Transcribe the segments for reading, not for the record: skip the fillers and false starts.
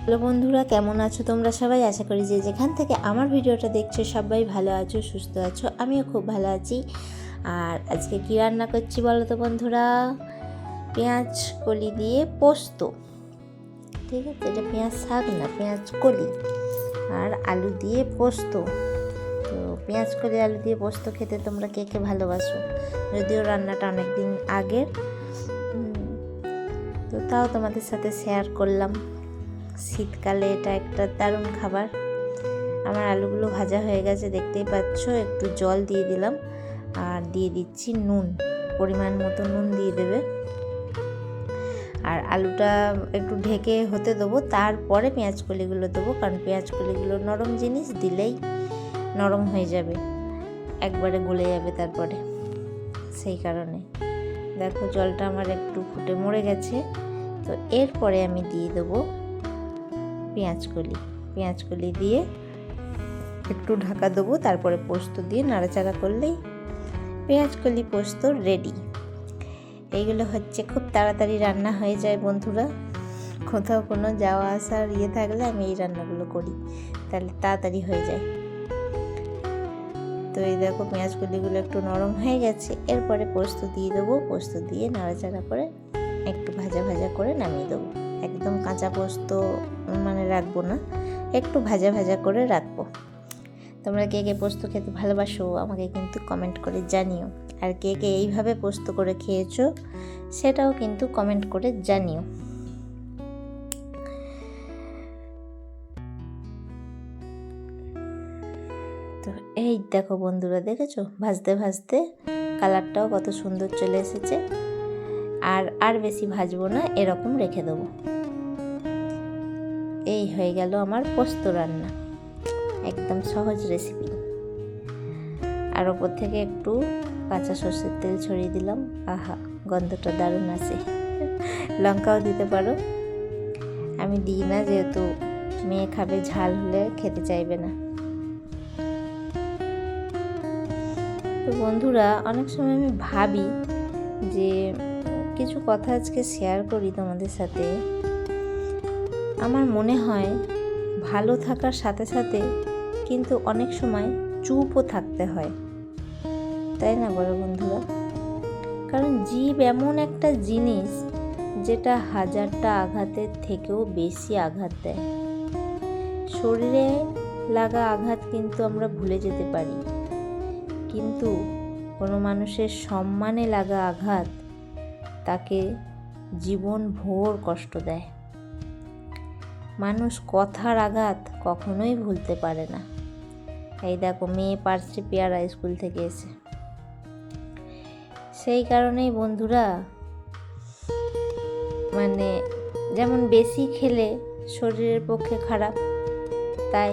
Hello বন্ধুরা, কেমন আছো তোমরা সবাই? আশা করি যে যেখান থেকে আমার ভিডিওটা দেখছো সবাই ভালো আছো, সুস্থ আছো। আমিও খুব ভালো আছি। আর আজকে কী রান্না করছি বলো তো বন্ধুরা? পেঁয়াজ কলি দিয়ে পোস্ত। ঠিক আছে, এটা পেঁয়াজ শাক না, পেঁয়াজ কলি আর আলু দিয়ে পোস্ত। তো পেঁয়াজ কলি আলু দিয়ে পোস্ত খেতে তোমরা কে কে ভালোবাসো? যদিও রান্নাটা অনেক দিন আগের, তো তাও তোমাদের সাথে শেয়ার করলাম। শীতকালে এটা একটা দারুণ খাবার। আমার আলুগুলো ভাজা হয়ে গেছে, দেখতেই পাচ্ছ। একটু জল দিয়ে দিলাম আর দিয়ে দিচ্ছি নুন, পরিমাণ মতো নুন দিয়ে দেবে। আর আলুটা একটু ঢেকে হতে দেবো, তারপরে পেঁয়াজ কলিগুলো দেবো, কারণ পেঁয়াজ কলিগুলো নরম জিনিস, দিলেই নরম হয়ে যাবে, একবারে গলে যাবে তারপরে। সেই কারণে দেখো জলটা আমার একটু ফুটে মরে গেছে। তো এরপরে আমি দিয়ে দেবো পেঁয়াজ কলি দিয়ে একটু ঢাকা দেবো, তারপরে পোস্ত দিয়ে নাড়াচাড়া করলেই পেঁয়াজ কলি পোস্ত রেডি। এইগুলো হচ্ছে খুব তাড়াতাড়ি রান্না হয়ে যায় বন্ধুরা। কোথাও কোনো যাওয়া আসার থাকলে আমি এই রান্নাগুলো করি, তাহলে তাড়াতাড়ি হয়ে যায়। তো এই দেখো পেঁয়াজ কলিগুলো একটু নরম হয়ে গেছে, এরপরে পোস্ত দিয়ে দেবো। পোস্ত দিয়ে নাড়াচাড়া করে একটু ভাজা ভাজা করে নামিয়ে দেবো। একদম কাঁচা পোস্ত রাখবো না, একটু ভাজা ভাজা করে রাখবো। তোমরা কে কে পোস্ত খেতে ভালোবাসো আমাকে কিন্তু কমেন্ট করে জানিও। আর কে কে এইভাবে পোস্ত করে খেয়েছো সেটাও কিন্তু কমেন্ট করে জানিও। তো এই দেখো বন্ধুরা, দেখেছো ভাজতে ভাজতে কালারটাও কত সুন্দর চলে এসেছে। আর বেশি ভাজবো না, এরকম রেখে দেবো। এই হয়ে গেল আমার পোস্ত রান্না, একদম সহজ রেসিপি। আর ওপর থেকে একটু কাঁচা সর্ষের তেল ছড়িয়ে দিলাম। আহা, গন্ধটা দারুণ আছে। লঙ্কাও দিতে পারো, আমি দিই না, যেহেতু মেয়ে খাবে, ঝাল হলে খেতে চাইবে না। তো বন্ধুরা, অনেক সময় আমি ভাবি যে কিছু কথা আজকে শেয়ার করি তোমাদের সাথে। আমার মনে হয় ভালো থাকার সাথে সাথে কিন্তু অনেক সময় চুপও থাকতে হয়, তাই না বলো বন্ধুরা? কারণ জীব এমন একটা জিনিস যেটা হাজারটা আঘাতের থেকেও বেশি আঘাত দেয়। শরীরে লাগা আঘাত কিন্তু আমরা ভুলে যেতে পারি, কিন্তু কোনো মানুষের সম্মানে লাগা আঘাত তাকে জীবন ভোর কষ্ট দেয়। মানুষ কথার আঘাত কখনোই ভুলতে পারে না। এই দেখো মেয়ে পারছে পেয়ারা স্কুল থেকে এসে। সেই কারণেই বন্ধুরা, যেমন বেশি খেলে শরীরের পক্ষে খারাপ, তাই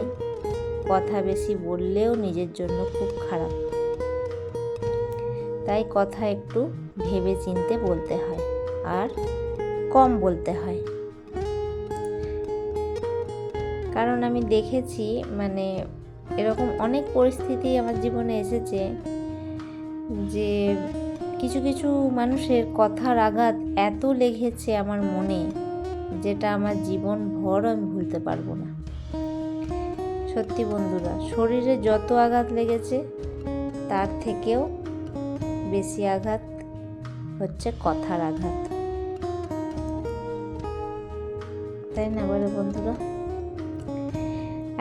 কথা বেশি বললেও নিজের জন্য খুব খারাপ। তাই কথা একটু ভেবে চিন্তে বলতে হয় আর কম বলতে হয়। কারণ আমি দেখেছি এরকম অনেক পরিস্থিতি আমার জীবনে এসেছে যে কিছু কিছু মানুষের কথার আঘাত এত লেগেছে আমার মনে, যেটা আমার জীবন ভর আমি ভুলতে পারবো না। সত্যি বন্ধুরা, শরীরে যত আঘাত লেগেছে তার থেকেও বেশি আঘাত হচ্ছে কথার আঘাত, তাই না বলো বন্ধুরা?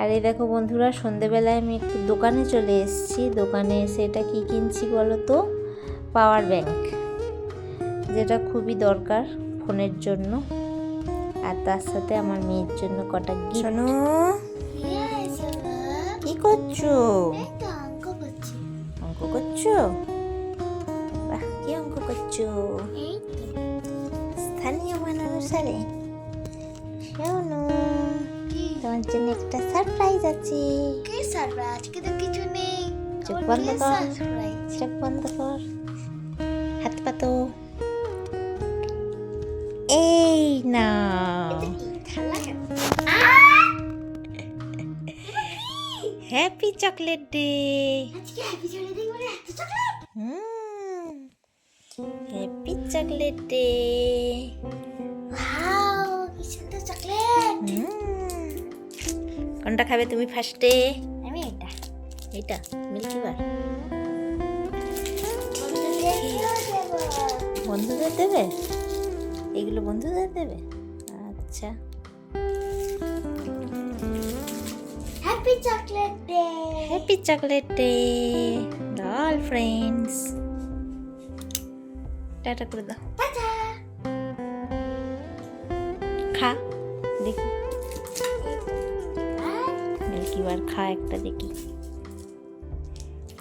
আর এই দেখো বন্ধুরা, সন্ধেবেলায় আমি একটু দোকানে চলে এসেছি। দোকানে এসে এটা কি কিনছি বলো তো? পাওয়ার ব্যাংক, যেটা খুবই দরকার ফোনের জন্য, আর তার সাথে আমার মেয়ের জন্য কটা গিফট। শোনো, কি করছো? অঙ্ক করছো? বাহ, কি অঙ্ক করছো? স্থানীয় মান অনুসারে। শোনো, তোমার জন্য একটা সারপ্রাইজ আছে। কি সারপ্রাইজ? আজকে তো কিছু নেই। চোখ বন্ধ কর, চোখ বন্ধ কর, হাত পাতো। এই না, হ্যাপি চকলেট ডে। আজকে হ্যাপি চকলেট ডে মানে এত chocolate? Happy chocolate day. Wow, কি সুন্দর চকলেট। কোনটা খাবে তুমি ফার্স্টে? আমি এটা এইটা মিল্কি বার। বন্ধুদের দেবে? এগুলো বন্ধুদের দেবে? আচ্ছা। Happy chocolate day. Happy chocolate day all friends. Tata করে দাও। টাটা। খা দেখি মিল্কি বার, খা একটা দেখি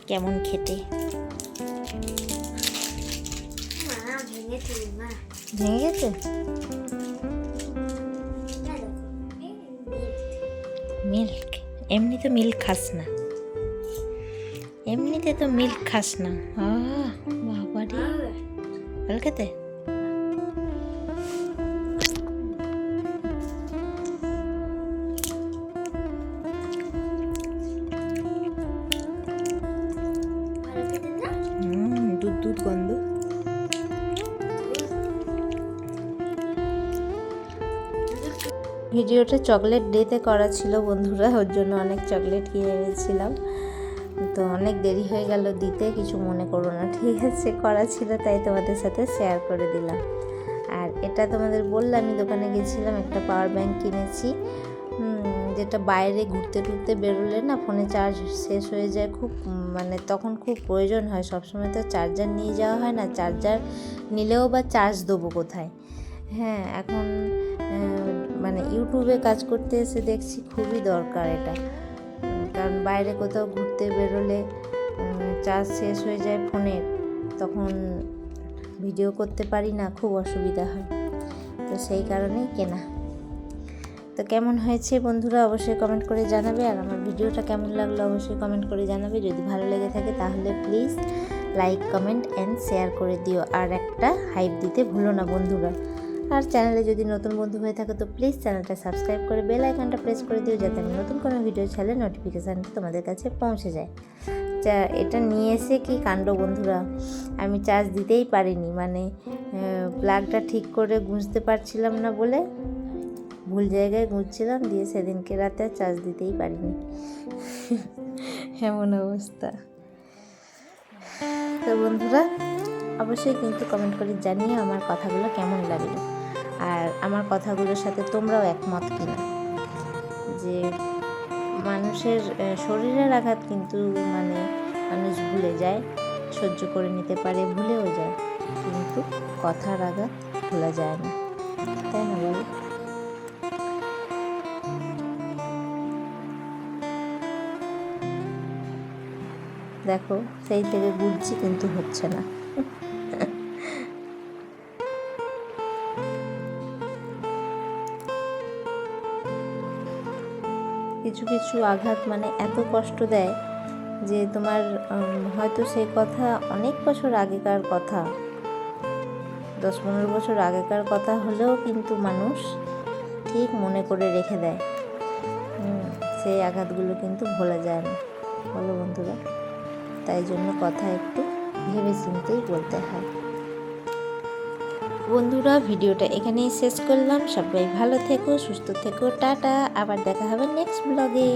কেমন খেতে। মা ভেঙেছে মা। ভেঙে গেছে? মিল্ক, এমনি তো মিল্ক খাস না, এমনিতে তো মিল্ক খাস না। বাবা রে, ভালো খেতে। দুধ দুধ গন্ধ। ভিডিওটা চকলেট ডেতে করা ছিল বন্ধুরা, ওর জন্য অনেক চকলেট কিনে এনেছিলাম, তো অনেক দেরি হয়ে গেল দিতে, কিছু মনে করো না, ঠিক আছে? করা ছিল তাই তোমাদের সাথে শেয়ার করে দিলাম। আর এটা তোমাদের বললামই, দোকানে গেছিলাম, একটা পাওয়ার ব্যাংক কিনেছি, যেটা বাইরে ঘুরতে টুরতে বেরোলে না ফোনে চার্জ শেষ হয়ে যায়, খুব মানে তখন খুব প্রয়োজন হয়, সবসময় তো চার্জার নিয়ে যাওয়া হয় না, চার্জার নিলেও বা চার্জ দেবো কোথায়? হ্যাঁ, এখন মানে ইউটিউবে কাজ করতে এসে দেখছি খুবই দরকার এটা, কারণ বাইরে কোথাও ঘুরতে বেরোলে চার্জ শেষ হয়ে যায় ফোনের, তখন ভিডিও করতে পারি না, খুব অসুবিধা হয়, তো সেই কারণেই কেনা। তো কেমন হয়েছে বন্ধুরা অবশ্যই কমেন্ট করে জানাবে, আর আমার ভিডিওটা কেমন লাগলো অবশ্যই কমেন্ট করে জানাবে। যদি ভালো লেগে থাকে তাহলে please like comment and share করে দিও, আর একটা হাইপ দিতে ভুলো না বন্ধুরা। আর চ্যানেলে যদি নতুন বন্ধু হয়ে থাকে তো প্লিজ চ্যানেলটা সাবস্ক্রাইব করে বেল আইকনটা প্রেস করে দিও, যাতে আমি নতুন কোনো ভিডিও ছাড়লে নোটিফিকেশানটা তোমাদের কাছে পৌঁছে যায়। এটা নিয়ে এসে কি কাণ্ড বন্ধুরা, আমি চার্জ দিতেই পারিনি, মানে প্লাগটা ঠিক করে গুঁজতে পারছিলাম না বলে ভুল জায়গায় গুঁজছিলাম, দিয়ে সেদিনকে রাতে আর চার্জ দিতেই পারিনি, এমন অবস্থা। তো বন্ধুরা অবশ্যই কিন্তু কমেন্ট করে জানিয়ে আমার কথাগুলো কেমন লাগলো, আর আমার কথাগুলোর সাথে তোমরাও একমত কিনা, যে মানুষের শরীরের আঘাত কিন্তু মানে মানুষ ভুলে যায়, সহ্য করে নিতে পারে, ভুলেও যায়, কিন্তু কথার আঘাত ভোলা যায় না, তাই না বলো? দেখো সেই থেকে বুঝছি কিন্তু হচ্ছে না। কিছু কিছু আঘাত মানে এত কষ্ট দেয় যে তোমার হয়তো সেই কথা অনেক বছর আগেকার কথা, 10-15 বছর আগেকার কথা হলেও কিন্তু মানুষ ঠিক মনে করে রেখে দেয়, সেই আঘাতগুলো কিন্তু ভোলা যায় না, বলো বন্ধুরা? তাই জন্য কথা একটু ভেবে চিন্তেই বলতে হয়। বন্ধুরা ভিডিওটা এখানেই শেষ করলাম, সবাই ভালো থেকো, সুস্থ থেকো, টাটা, আবার দেখা হবে নেক্সট ব্লগে।